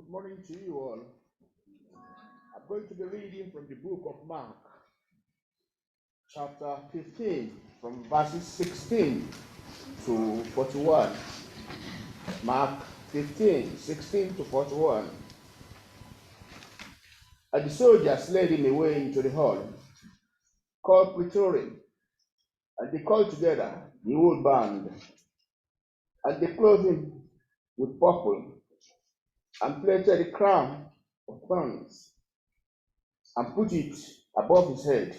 Good morning to you all. I'm going to be reading from the book of Mark, chapter 15, from verses 16 to 41. Mark 15, 16 to 41. And the soldiers led him away into the hall, called Praetorium, and they called together the whole band, and they clothed him with purple, and planted a crown of thorns, and put it above his head,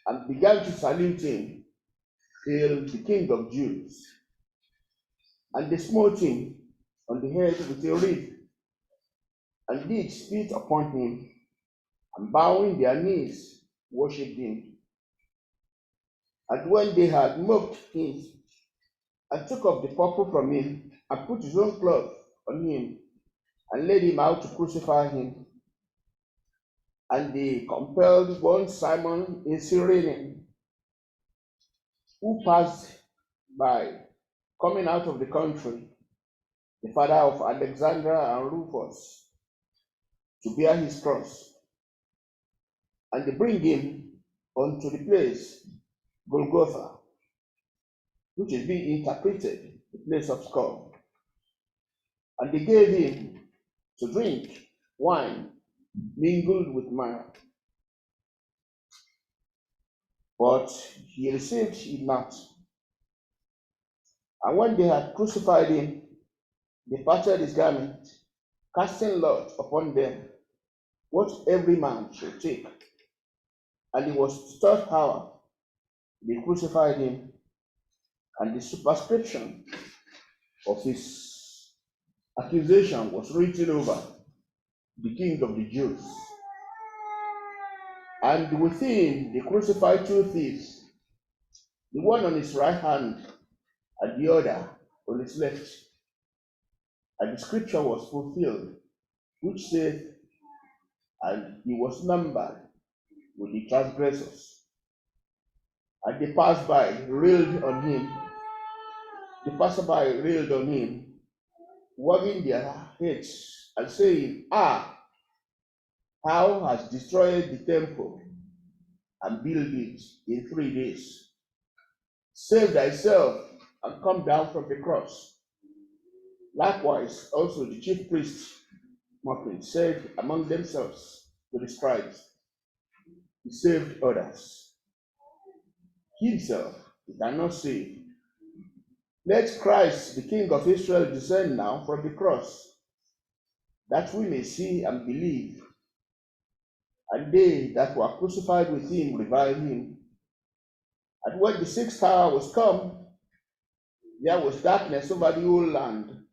and began to salute him, "Hail, the King of Jews!" And they smote him on the head with a reed, and did spit upon him, and bowing their knees, worshipped him. And when they had mocked him, and took off the purple from him, and put his own cloth on him, and led him out to crucify him, and they compelled one Simon a Cyrene, who passed by, coming out of the country, the father of Alexander and Rufus, to bear his cross. And they bring him unto the place Golgotha, which is being interpreted the place of skull. And they gave him to drink wine mingled with myrrh. But he received it not. And when they had crucified him, they parted his garment, casting lot upon them, what every man should take. And it was the 3rd hour they crucified him, and the superscription of his accusation was written over, "The King of the Jews." And with him they crucified 2 thieves, the one on his right hand and the other on his left. And the scripture was fulfilled, which saith, "And he was numbered with the transgressors." And they passed by, railed on him. The passerby railed on him, wagging their heads and saying, "Ah, thou hast destroyed the temple and built it in 3 days. Save thyself and come down from the cross." Likewise, also the chief priests, mocking, said among themselves to the scribes, "He saved others. Himself he cannot save. Let Christ, the King of Israel, descend now from the cross, that we may see and believe." And they that were crucified with him reviled him. And when the 6th hour was come, there was darkness over the whole land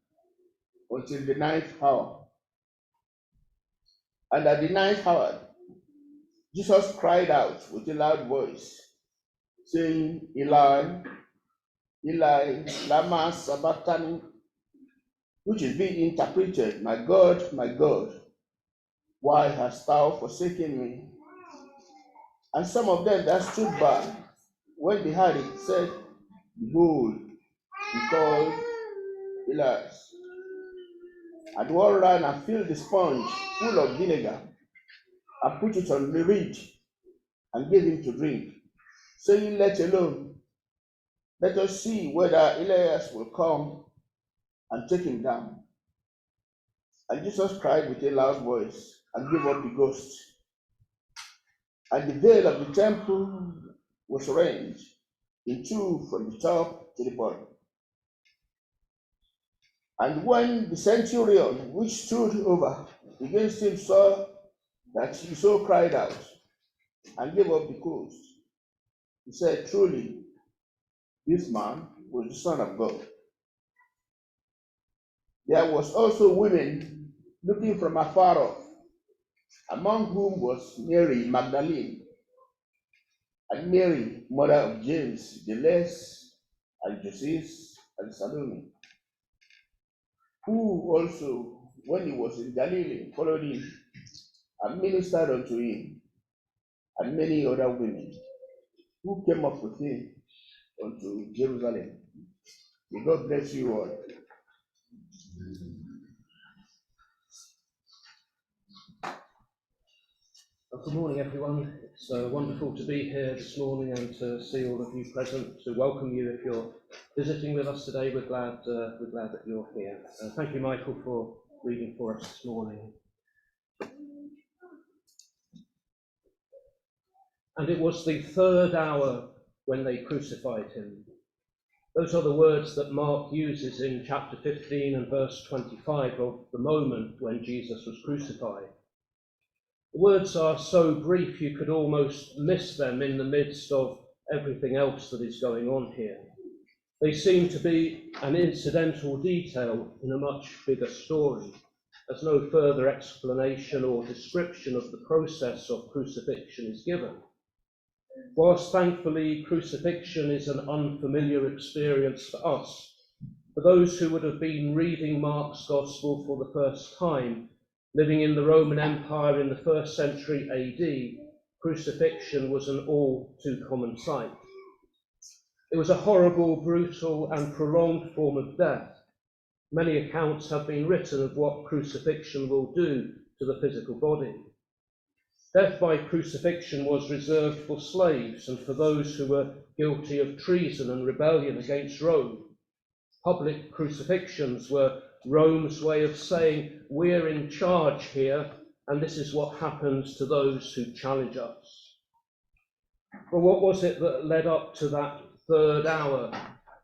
until the 9th hour. And at the 9th hour, Jesus cried out with a loud voice, saying, "Eli, Eli, lama sabachthani," which is being interpreted, "My God, why hast thou forsaken me?" And some of them that stood by, when they heard it, said, "Behold, he called Elias." And one ran and filled the sponge full of vinegar, and put it on the reed, and gave him to drink, saying, "Let alone, let us see whether Elias will come and take him down." And Jesus cried with a loud voice, and gave up the ghost. And the veil of the temple was rent in 2 from the top to the bottom. And when the centurion which stood over against him saw that he so cried out, and gave up the ghost, he said, "Truly, this man was the Son of God." There was also women looking from afar off, among whom was Mary Magdalene, and Mary, mother of James the Less, and Joses, and Salome, who also, when he was in Galilee, followed him, and ministered unto him, and many other women, who came up with him unto Jerusalem. May God bless you all. Good morning, everyone. It's wonderful to be here this morning and to see all of you present, to welcome you if you're visiting with us today. We're glad that you're here. Thank you, Michael, for reading for us this morning. And it was the third hour when they crucified him. Those are the words that Mark uses in chapter 15 and verse 25 of the moment when Jesus was crucified. The words are so brief you could almost miss them in the midst of everything else that is going on here. They seem to be an incidental detail in a much bigger story, as no further explanation or description of the process of crucifixion is given. Whilst thankfully crucifixion is an unfamiliar experience for us, for those who would have been reading Mark's Gospel for the first time, living in the Roman Empire in the 1st century AD, crucifixion was an all too common sight. It was a horrible, brutal, and prolonged form of death. Many accounts have been written of what crucifixion will do to the physical body. Death by crucifixion was reserved for slaves and for those who were guilty of treason and rebellion against Rome. Public crucifixions were Rome's way of saying, we're in charge here, and this is what happens to those who challenge us. But what was it that led up to that third hour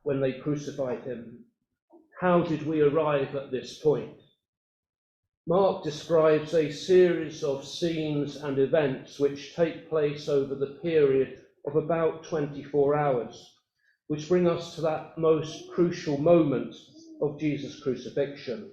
when they crucified him? How did we arrive at this point? Mark describes a series of scenes and events which take place over the period of about 24 hours, which bring us to that most crucial moment of Jesus' crucifixion.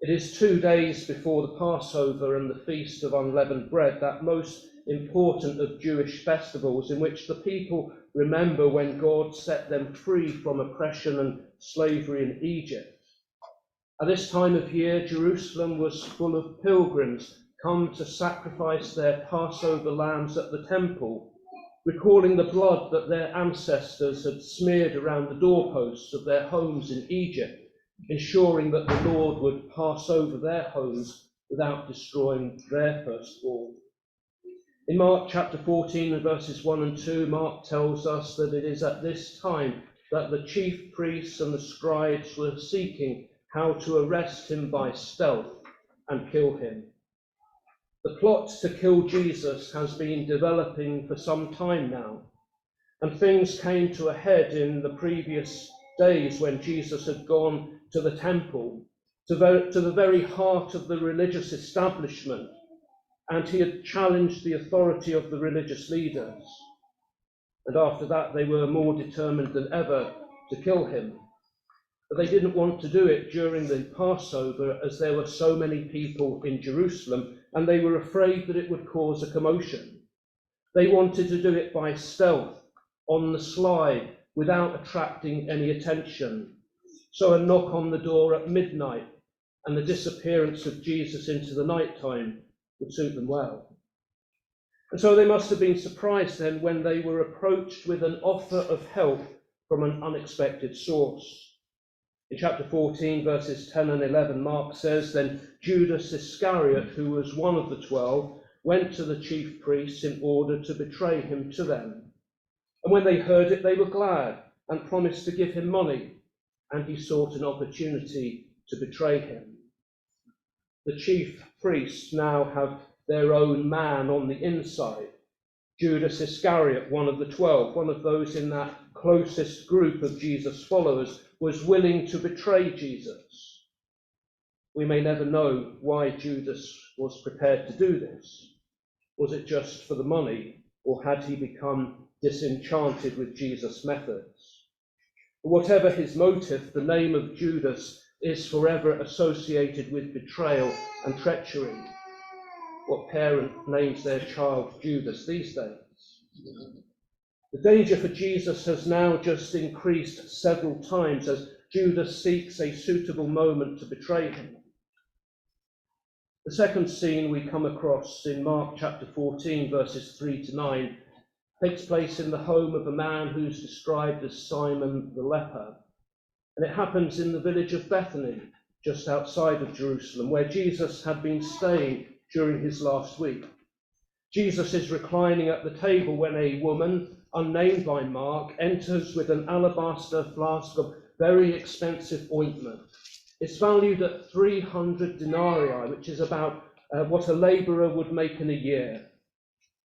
It is 2 days before the Passover and the Feast of Unleavened Bread, that most important of Jewish festivals in which the people remember when God set them free from oppression and slavery in Egypt. At this time of year, Jerusalem was full of pilgrims come to sacrifice their Passover lambs at the temple, recalling the blood that their ancestors had smeared around the doorposts of their homes in Egypt, ensuring that the Lord would pass over their homes without destroying their firstborn. In Mark chapter 14 and verses 1 and 2, Mark tells us that it is at this time that the chief priests and the scribes were seeking how to arrest him by stealth and kill him. The plot to kill Jesus has been developing for some time now, and things came to a head in the previous days when Jesus had gone to the temple, to the very heart of the religious establishment, and he had challenged the authority of the religious leaders. And after that, they were more determined than ever to kill him. But they didn't want to do it during the Passover, as there were so many people in Jerusalem, and they were afraid that it would cause a commotion. They wanted to do it by stealth, on the sly, without attracting any attention. So a knock on the door at midnight and the disappearance of Jesus into the night time would suit them well. And so they must have been surprised then when they were approached with an offer of help from an unexpected source. In chapter 14, verses 10 and 11, Mark says, "Then Judas Iscariot, who was one of the 12, went to the chief priests in order to betray him to them. And when they heard it, they were glad and promised to give him money, and he sought an opportunity to betray him." The chief priests now have their own man on the inside. Judas Iscariot, one of the 12, one of those in that closest group of Jesus' followers, was willing to betray Jesus. We may never know why Judas was prepared to do this. Was it just for the money, or had he become disenchanted with Jesus' methods? But whatever his motive, the name of Judas is forever associated with betrayal and treachery. What parent names their child Judas these days? The danger for Jesus has now just increased several times as Judas seeks a suitable moment to betray him. The second scene we come across in Mark chapter 14, verses 3 to 9, takes place in the home of a man who's described as Simon the leper. And it happens in the village of Bethany, just outside of Jerusalem, where Jesus had been staying during his last week. Jesus is reclining at the table when a woman, unnamed by Mark, enters with an alabaster flask of very expensive ointment. It's valued at 300 denarii, which is about what a labourer would make in a year.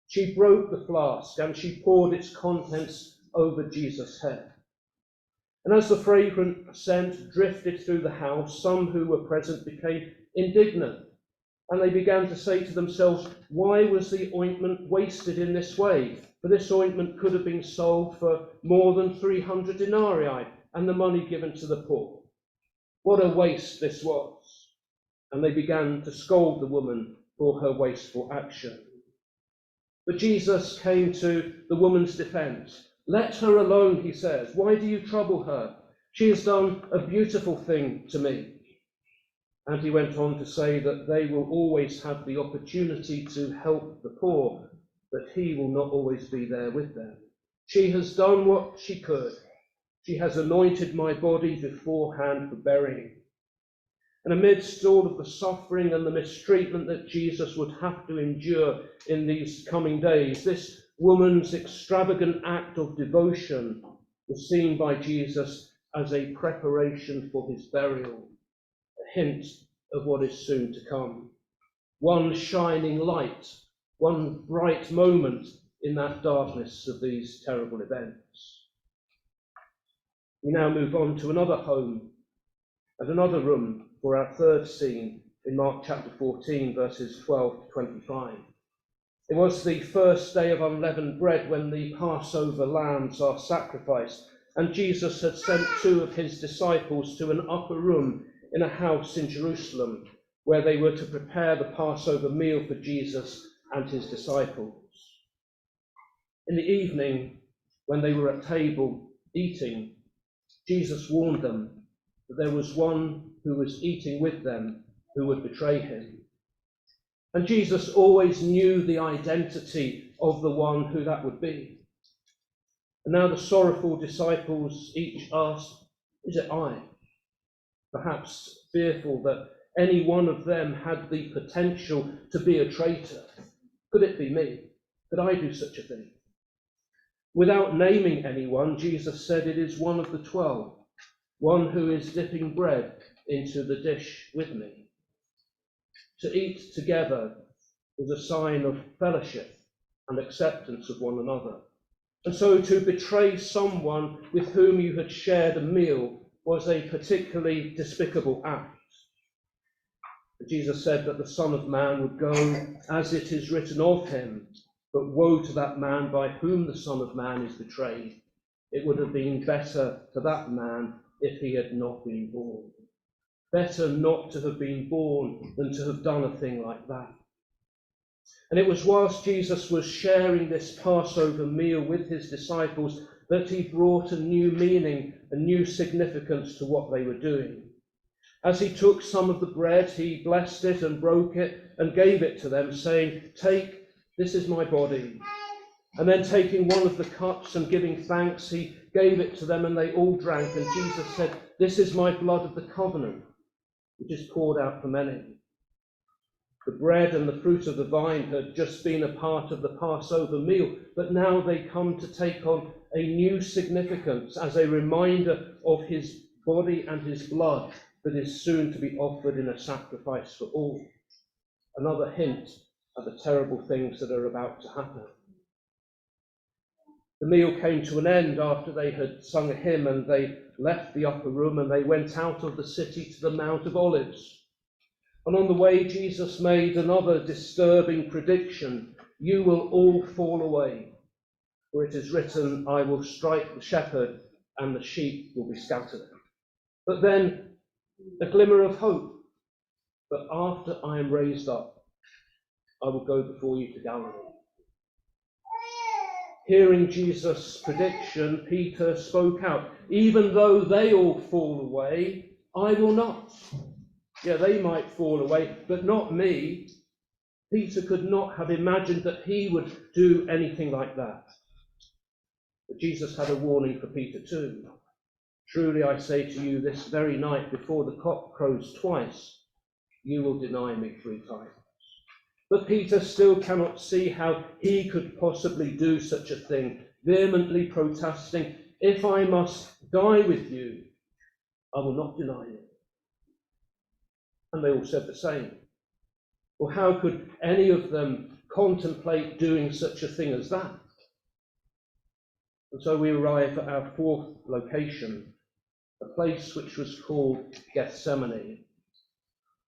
She broke the flask and she poured its contents over Jesus' head. And as the fragrant scent drifted through the house, some who were present became indignant. And they began to say to themselves, why was the ointment wasted in this way? For this ointment could have been sold for more than 300 denarii and the money given to the poor. What a waste this was. And they began to scold the woman for her wasteful action. But Jesus came to the woman's defense. Let her alone, he says. Why do you trouble her? She has done a beautiful thing to me. And he went on to say that they will always have the opportunity to help the poor, but he will not always be there with them. She has done what she could. She has anointed my body beforehand for burying. And amidst all of the suffering and the mistreatment that Jesus would have to endure in these coming days, this woman's extravagant act of devotion was seen by Jesus as a preparation for his burial, a hint of what is soon to come. One shining light, one bright moment in that darkness of these terrible events. We now move on to another home and another room for our third scene in Mark chapter 14, verses 12 to 25. It was the first day of unleavened bread when the Passover lambs are sacrificed, and Jesus had sent 2 of his disciples to an upper room in a house in Jerusalem, where they were to prepare the Passover meal for Jesus and his disciples. In the evening, when they were at table eating, Jesus warned them that there was one who was eating with them who would betray him. And Jesus always knew the identity of the one who that would be. And now the sorrowful disciples each asked, is it I? Perhaps fearful that any one of them had the potential to be a traitor. Could it be me? Could I do such a thing? Without naming anyone, Jesus said it is one of the 12, one who is dipping bread into the dish with me. To eat together was a sign of fellowship and acceptance of one another. And so to betray someone with whom you had shared a meal was a particularly despicable act. Jesus said that the Son of Man would go as it is written of him, but woe to that man by whom the Son of Man is betrayed. It would have been better for that man if he had not been born. Better not to have been born than to have done a thing like that. And it was whilst Jesus was sharing this Passover meal with his disciples that he brought a new meaning, a new significance to what they were doing. As he took some of the bread, he blessed it and broke it and gave it to them, saying, take, this is my body. And then taking one of the cups and giving thanks, he gave it to them and they all drank. And Jesus said, this is my blood of the covenant, which is poured out for many. The bread and the fruit of the vine had just been a part of the Passover meal, but now they come to take on a new significance as a reminder of his body and his blood that is soon to be offered in a sacrifice for all. Another hint at the terrible things that are about to happen. The meal came to an end after they had sung a hymn, and they left the upper room and they went out of the city to the Mount of Olives. And on the way, Jesus made another disturbing prediction. You will all fall away, for it is written, I will strike the shepherd and the sheep will be scattered. But then a glimmer of hope. But after I am raised up, I will go before you to Galilee. Hearing Jesus' prediction, Peter spoke out, even though they all fall away, I will not. Yeah, they might fall away, but not me. Peter could not have imagined that he would do anything like that. But Jesus had a warning for Peter too. Truly I say to you, this very night before the cock crows twice, you will deny me 3 times. But Peter still cannot see how he could possibly do such a thing, vehemently protesting, "If I must die with you, I will not deny you." And they all said the same. Well, how could any of them contemplate doing such a thing as that? And so we arrive at our fourth location, a place which was called Gethsemane.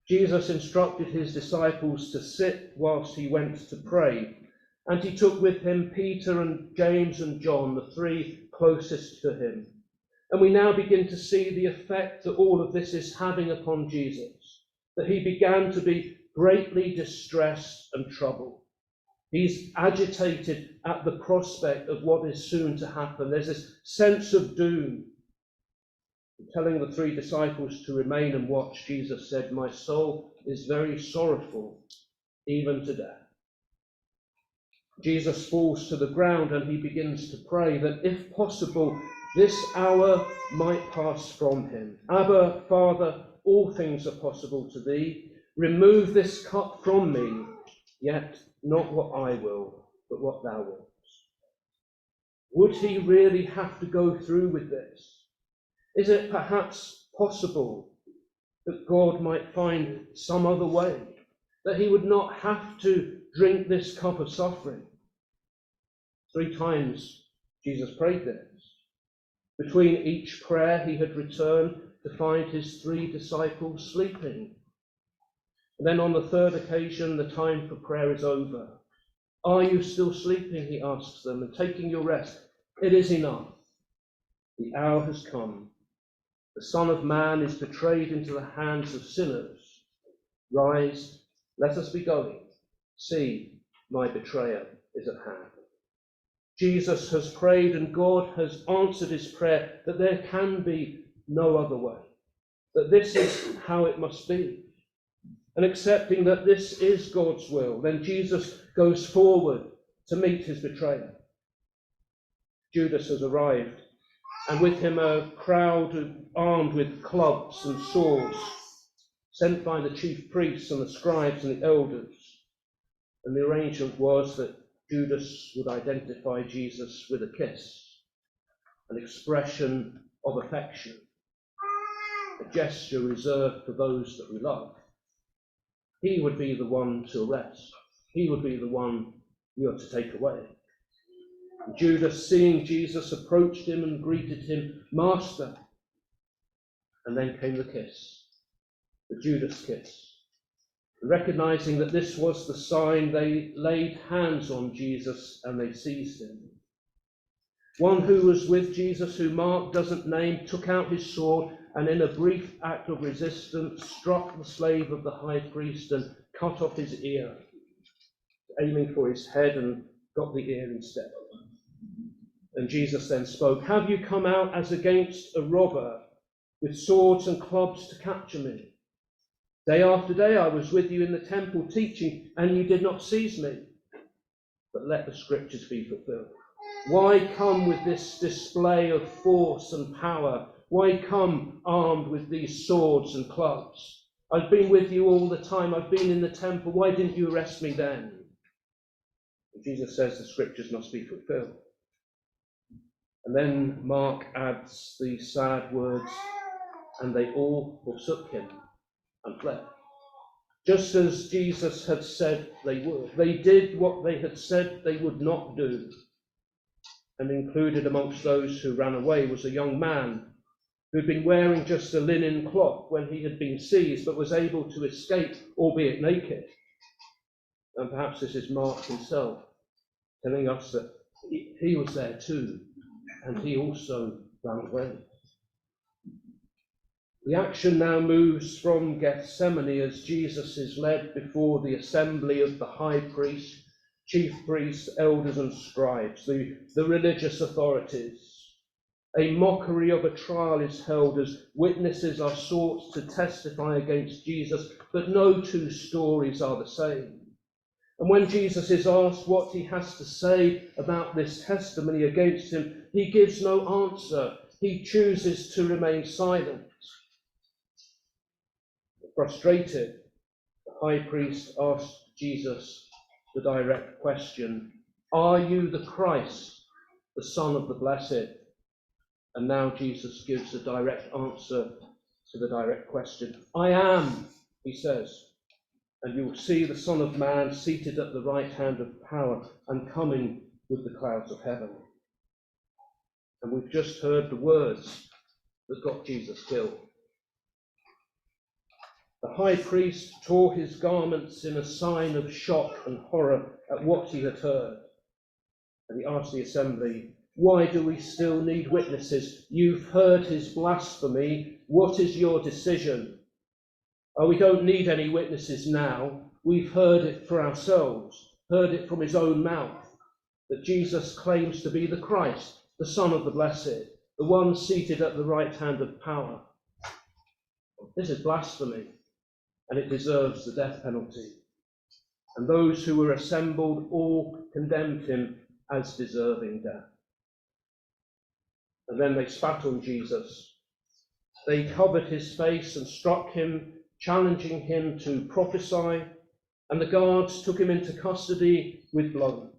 Jesus instructed his disciples to sit whilst he went to pray, and he took with him Peter and James and John, the three closest to him. And we now begin to see the effect that all of this is having upon Jesus, that he began to be greatly distressed and troubled. He's agitated at the prospect of what is soon to happen. There's this sense of doom. Telling the three disciples to remain and watch, Jesus said, "My soul is very sorrowful, even to death." Jesus falls to the ground and he begins to pray that, if possible, this hour might pass from him. "Abba, Father, all things are possible to thee. Remove this cup from me, yet not what I will, but what thou wilt." Would he really have to go through with this? Is it perhaps possible that God might find some other way, that he would not have to drink this cup of suffering? 3 times Jesus prayed this. Between each prayer he had returned to find his 3 disciples sleeping. And then on the 3rd occasion, the time for prayer is over. "Are you still sleeping?" he asks them, "and taking your rest? It is enough. The hour has come. The Son of Man is betrayed into the hands of sinners. Rise, let us be going. See, my betrayer is at hand." Jesus has prayed, and God has answered his prayer, that there can be no other way, that this is how it must be. And accepting that this is God's will, then Jesus goes forward to meet his betrayer. Judas has arrived, and with him a crowd armed with clubs and swords, sent by the chief priests and the scribes and the elders. And the arrangement was that Judas would identify Jesus with a kiss, an expression of affection, a gesture reserved for those that we love. He would be the one to arrest. He would be the one you are to take away. Judas, seeing Jesus, approached him and greeted him, "Master." And then came the kiss, the Judas kiss. Recognizing that this was the sign, they laid hands on Jesus and they seized him. One who was with Jesus, who Mark doesn't name, took out his sword and in a brief act of resistance struck the slave of the high priest and cut off his ear, aiming for his head, and got the ear instead. And Jesus then spoke, "Have you come out as against a robber with swords and clubs to capture me? Day after day I was with you in the temple teaching, and you did not seize me. But let the scriptures be fulfilled. Why come with this display of force and power? Why come armed with these swords and clubs? I've been with you all the time. I've been in the temple. Why didn't you arrest me then?" And Jesus says the scriptures must be fulfilled. And then Mark adds these sad words, "And they all forsook him and fled." Just as Jesus had said they would. They did what they had said they would not do. And included amongst those who ran away was a young man who'd been wearing just a linen cloth when he had been seized, but was able to escape, albeit naked. And perhaps this is Mark himself telling us that he was there too, and he also ran away. The action now moves from Gethsemane as Jesus is led before the assembly of the high priest, chief priests, elders and scribes, the religious authorities. A mockery of a trial is held as witnesses are sought to testify against Jesus, but no 2 stories are the same. And when Jesus is asked what he has to say about this testimony against him, he gives no answer. He chooses to remain silent. Frustrated, the high priest asks Jesus the direct question, "Are you the Christ, the Son of the Blessed?" And now Jesus gives a direct answer to the direct question. "I am," he says, "and you will see the Son of Man seated at the right hand of power and coming with the clouds of heaven." And we've just heard the words that got Jesus killed. The high priest tore his garments in a sign of shock and horror at what he had heard. And he asked the assembly, "Why do we still need witnesses? You've heard his blasphemy. What is your decision?" "Oh, we don't need any witnesses now. We've heard it for ourselves, heard it from his own mouth, that Jesus claims to be the Christ, the Son of the Blessed, the one seated at the right hand of power. This is blasphemy, and it deserves the death penalty." And those who were assembled all condemned him as deserving death. And then they spat on Jesus. They covered his face and struck him, challenging him to prophesy, and the guards took him into custody with blows.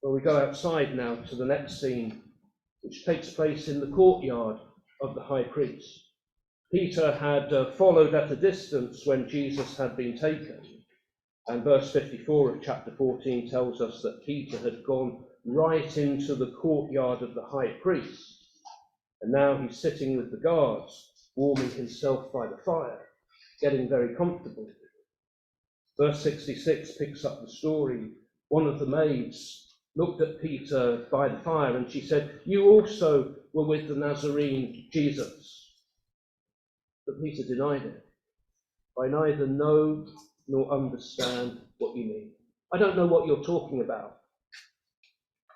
Well, we go outside now to the next scene, which takes place in the courtyard of the high priest. Peter had followed at a distance when Jesus had been taken. And verse 54 of chapter 14 tells us that Peter had gone right into the courtyard of the high priest. And now he's sitting with the guards, warming himself by the fire, getting very comfortable. Verse 66 picks up the story. One of the maids looked at Peter by the fire and she said, "You also were with the Nazarene Jesus." But Peter denied it. "I neither know nor understand what you mean. I don't know what you're talking about."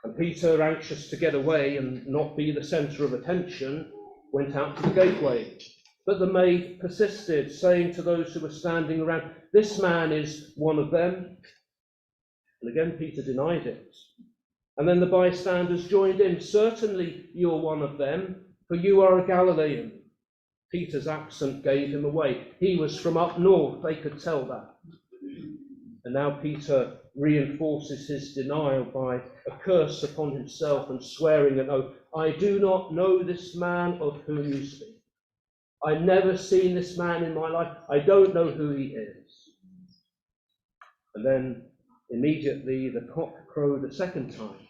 And Peter, anxious to get away and not be the centre of attention, went out to the gateway. But the maid persisted, saying to those who were standing around, "This man is one of them." And again Peter denied it. And then the bystanders joined in. "Certainly you're one of them, for you are a Galilean." Peter's accent gave him away. He was from up north, they could tell that. And now Peter reinforces his denial by a curse upon himself and swearing an oath. "I do not know this man of whom you speak. I've never seen this man in my life. I don't know who he is." And then immediately the cock crowed a second time.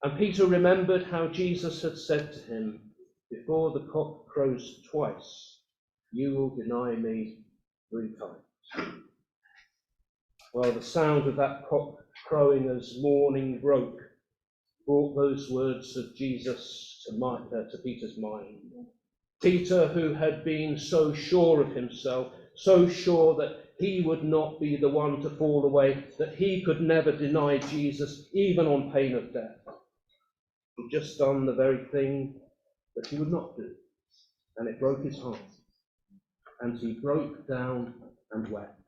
And Peter remembered how Jesus had said to him, "Before the cock crows twice, you will deny me 3 times." Well, the sound of that cock crowing as morning broke brought those words of Jesus to Peter's mind. Peter, who had been so sure of himself, so sure that he would not be the one to fall away, that he could never deny Jesus, even on pain of death. He'd just done the very thing that he would not do, and it broke his heart. And he broke down and wept.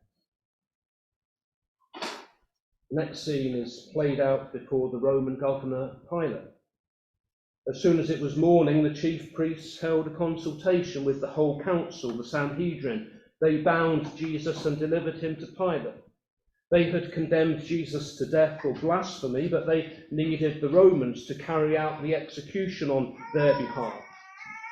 The next scene is played out before the Roman governor Pilate. As soon as it was morning, the chief priests held a consultation with the whole council, the Sanhedrin. They bound Jesus and delivered him to Pilate. They had condemned Jesus to death for blasphemy, but they needed the Romans to carry out the execution on their behalf.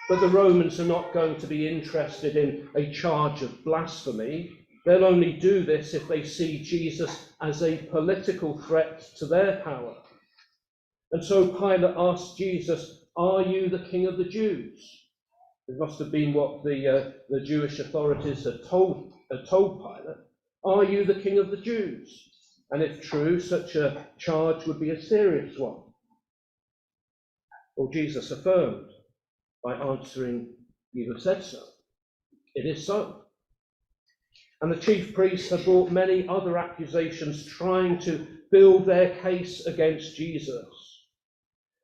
But the Romans are not going to be interested in a charge of blasphemy. They'll only do this if they see Jesus as a political threat to their power. And so Pilate asked Jesus, "Are you the king of the Jews?" It must have been what the Jewish authorities had told Pilate. "Are you the king of the Jews?" And if true, such a charge would be a serious one. Well, Jesus affirmed by answering, "You have said so. It is so." And the chief priests had brought many other accusations, trying to build their case against Jesus.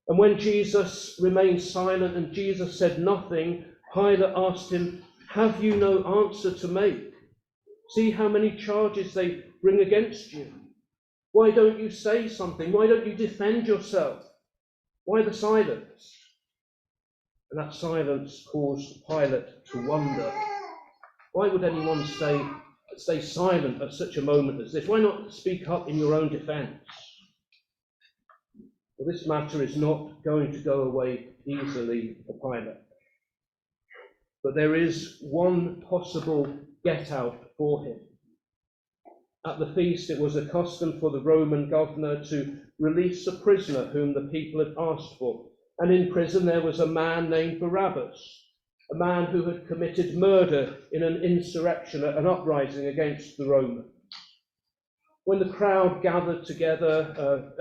And when Jesus remained silent and Jesus said nothing, Pilate asked him, "Have you no answer to make? See how many charges they bring against you. Why don't you say something? Why don't you defend yourself? Why the silence?" And that silence caused Pilate to wonder. Why would anyone say stay silent at such a moment as this? Why not speak up in your own defense? Well, this matter is not going to go away easily for Pilate. But there is one possible get out for him. At the feast, it was a custom for the Roman governor to release a prisoner whom the people had asked for. And in prison there was a man named Barabbas, a man who had committed murder in an insurrection, an uprising against the Romans. When the crowd gathered together,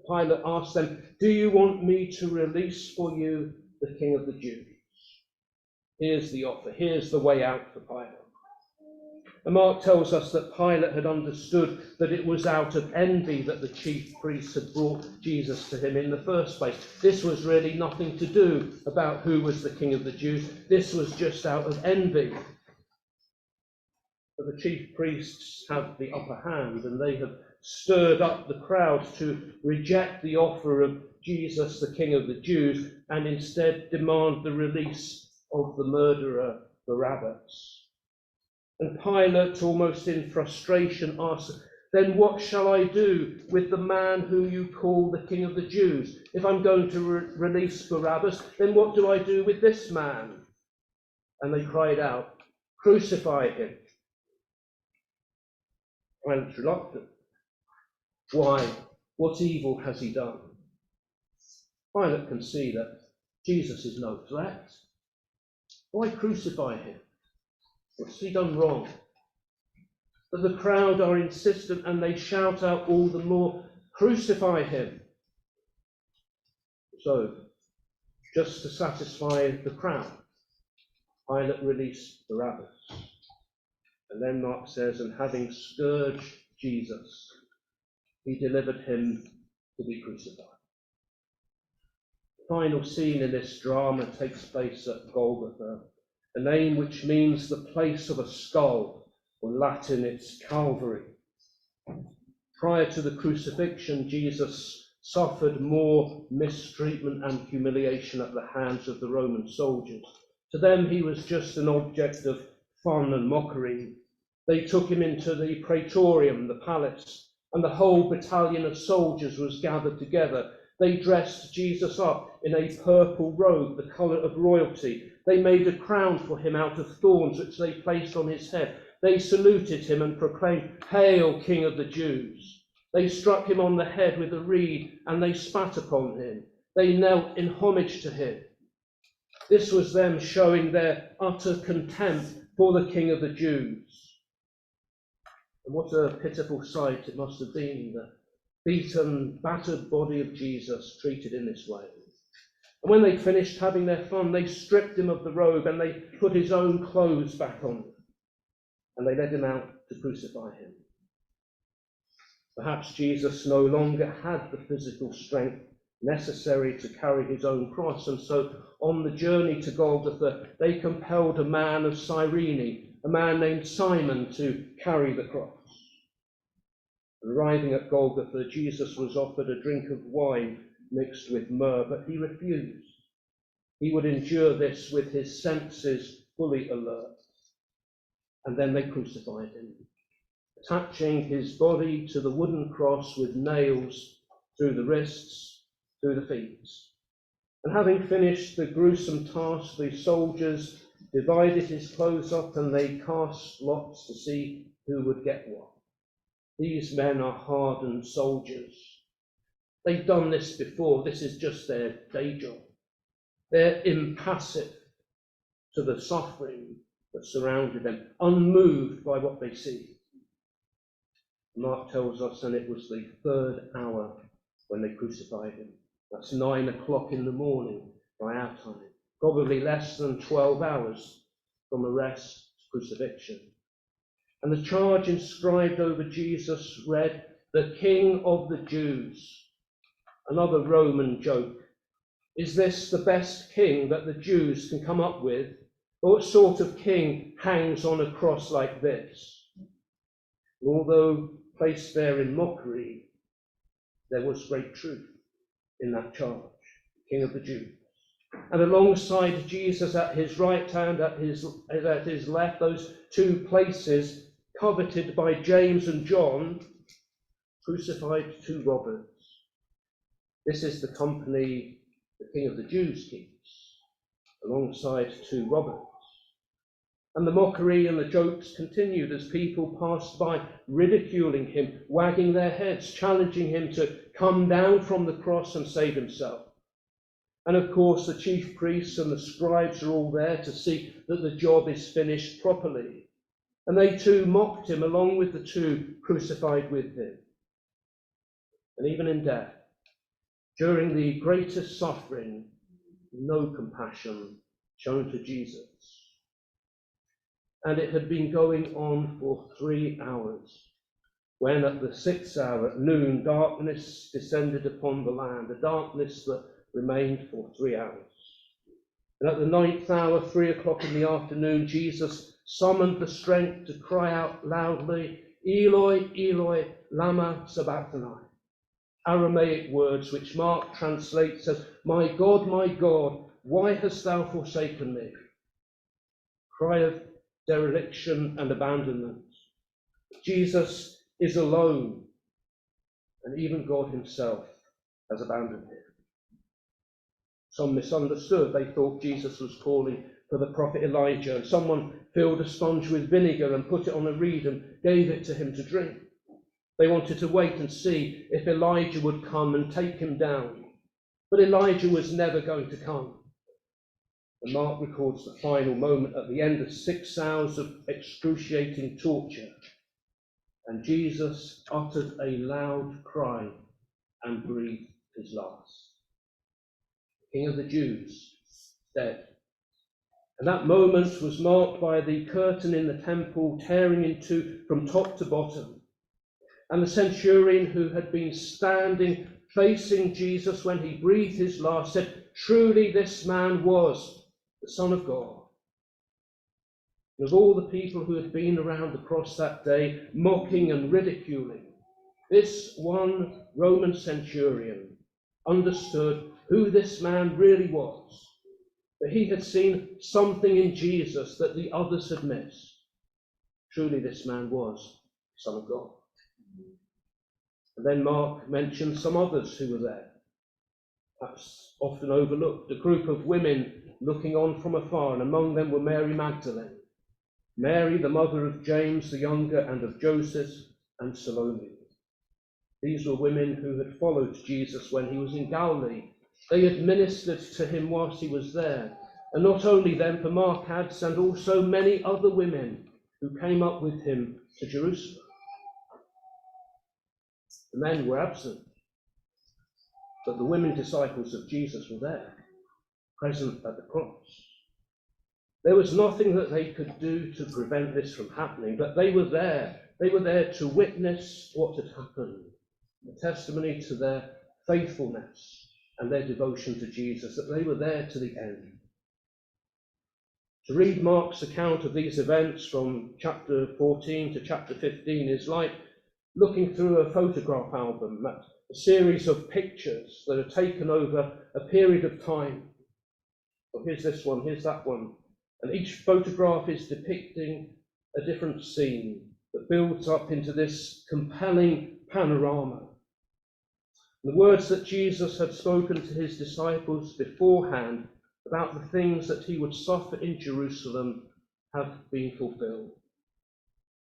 Pilate asked them, "Do you want me to release for you the King of the Jews?" Here's the offer. Here's the way out for Pilate. And Mark tells us that Pilate had understood that it was out of envy that the chief priests had brought Jesus to him in the first place. This was really nothing to do about who was the King of the Jews. This was just out of envy. But the chief priests have the upper hand, and they have stirred up the crowd to reject the offer of Jesus, the King of the Jews, and instead demand the release of the murderer Barabbas. And Pilate, almost in frustration, asks, "Then what shall I do with the man who you call the King of the Jews? If I'm going to release Barabbas, then what do I do with this man?" And they cried out, "Crucify him." Pilate's reluctant. Why? What evil has he done? Pilate can see that Jesus is no threat. Why crucify him? What's he done wrong? But the crowd are insistent, and they shout out all the more, "Crucify him." So, just to satisfy the crowd, Pilate released Barabbas. And then Mark says, "And having scourged Jesus, he delivered him to be crucified." The final scene in this drama takes place at Golgotha, a name which means the place of a skull, or Latin it's Calvary. Prior to the crucifixion, Jesus suffered more mistreatment and humiliation at the hands of the Roman soldiers. To them, he was just an object of fun and mockery. They took him into the praetorium, the palace, and the whole battalion of soldiers was gathered together. They dressed Jesus up in a purple robe, the colour of royalty. They made a crown for him out of thorns, which they placed on his head. They saluted him and proclaimed, "Hail, King of the Jews." They struck him on the head with a reed, and they spat upon him. They knelt in homage to him. This was them showing their utter contempt for the King of the Jews. And what a pitiful sight it must have been, the beaten, battered body of Jesus treated in this way. And when they finished having their fun, they stripped him of the robe and they put his own clothes back on him. And they led him out to crucify him. Perhaps Jesus no longer had the physical strength necessary to carry his own cross, and so on the journey to Golgotha, they compelled a man of Cyrene, a man named Simon, to carry the cross. Arriving at Golgotha, Jesus was offered a drink of wine mixed with myrrh, but he refused. He would endure this with his senses fully alert. And then they crucified him, attaching his body to the wooden cross with nails through the wrists, through the feet. And having finished the gruesome task, the soldiers divided his clothes up and they cast lots to see who would get what. These men are hardened soldiers. They've done this before. This is just their day job. They're impassive to the suffering that surrounded them, unmoved by what they see. Mark tells us, and it was the third hour when they crucified him. That's 9 o'clock in the morning by our time. Probably less than 12 hours from arrest to crucifixion. And the charge inscribed over Jesus read, "The King of the Jews." Another Roman joke. Is this the best king that the Jews can come up with? Or what sort of king hangs on a cross like this? And although placed there in mockery, there was great truth in that charge. King of the Jews. And alongside Jesus at his right hand, at his left, those two places coveted by James and John, crucified two robbers. This is the company the King of the Jews keeps, alongside two robbers. And the mockery and the jokes continued as people passed by, ridiculing him, wagging their heads, challenging him to come down from the cross and save himself. And of course, the chief priests and the scribes are all there to see that the job is finished properly. And they too mocked him along with the two crucified with him. And even in death, during the greatest suffering, no compassion shown to Jesus. And it had been going on for 3 hours, when at the 6th hour at noon, darkness descended upon the land, a darkness that remained for 3 hours. And at the 9th hour, 3 o'clock in the afternoon, Jesus summoned the strength to cry out loudly, Eloi, Eloi, lama sabachthani. Aramaic words which Mark translates as, my God, why hast thou forsaken me? Cry of dereliction and abandonment. Jesus is alone, and even God himself has abandoned him. Some misunderstood. They thought Jesus was calling for the prophet Elijah, and someone filled a sponge with vinegar and put it on a reed and gave it to him to drink. They wanted to wait and see if Elijah would come and take him down. But Elijah was never going to come. And Mark records the final moment at the end of 6 hours of excruciating torture. And Jesus uttered a loud cry and breathed his last. The King of the Jews, dead. And that moment was marked by the curtain in the temple tearing in two from top to bottom. And the centurion who had been standing facing Jesus when he breathed his last said, truly this man was the Son of God. And of all the people who had been around the cross that day, mocking and ridiculing, this one Roman centurion understood who this man really was, that he had seen something in Jesus that the others had missed. Truly this man was the Son of God. And then Mark mentions some others who were there, perhaps often overlooked, a group of women looking on from afar, and among them were Mary Magdalene, Mary, the mother of James the younger and of Joseph, and Salome. These were women who had followed Jesus when he was in Galilee. They had ministered to him whilst he was there. And not only them, for Mark adds, and also many other women who came up with him to Jerusalem. The men were absent, but the women disciples of Jesus were there, present at the cross. There was nothing that they could do to prevent this from happening, but they were there. They were there to witness what had happened, a testimony to their faithfulness and their devotion to Jesus, that they were there to the end. To read Mark's account of these events from chapter 14 to chapter 15 is like looking through a photograph album, a series of pictures that are taken over a period of time. Well, here's this one, here's that one. And each photograph is depicting a different scene that builds up into this compelling panorama. The words that Jesus had spoken to his disciples beforehand about the things that he would suffer in Jerusalem have been fulfilled.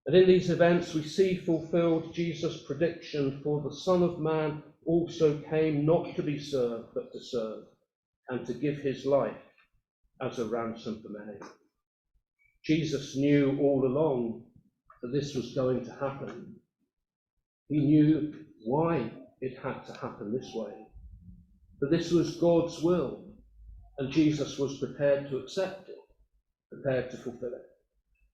And in these events we see fulfilled Jesus' prediction, for the Son of Man also came not to be served, but to serve, and to give his life as a ransom for many. Jesus knew all along that this was going to happen. He knew why it had to happen this way, that this was God's will, and Jesus was prepared to accept it, prepared to fulfill it.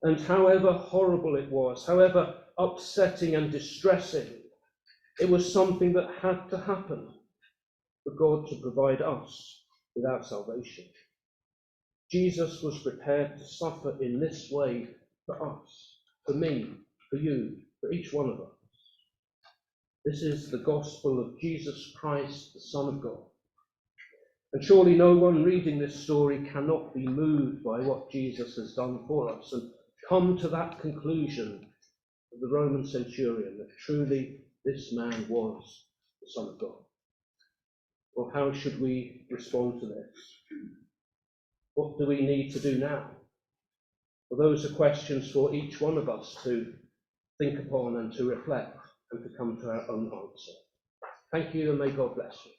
And however horrible it was, however upsetting and distressing, it was something that had to happen for God to provide us with our salvation. Jesus was prepared to suffer in this way for us, for me, for you, for each one of us. This is the gospel of Jesus Christ, the Son of God. And surely no one reading this story cannot be moved by what Jesus has done for us and come to that conclusion of the Roman centurion, if truly this man was the Son of God? Well, how should we respond to this? What do we need to do now? Well, those are questions for each one of us to think upon and to reflect and to come to our own answer. Thank you, and may God bless you.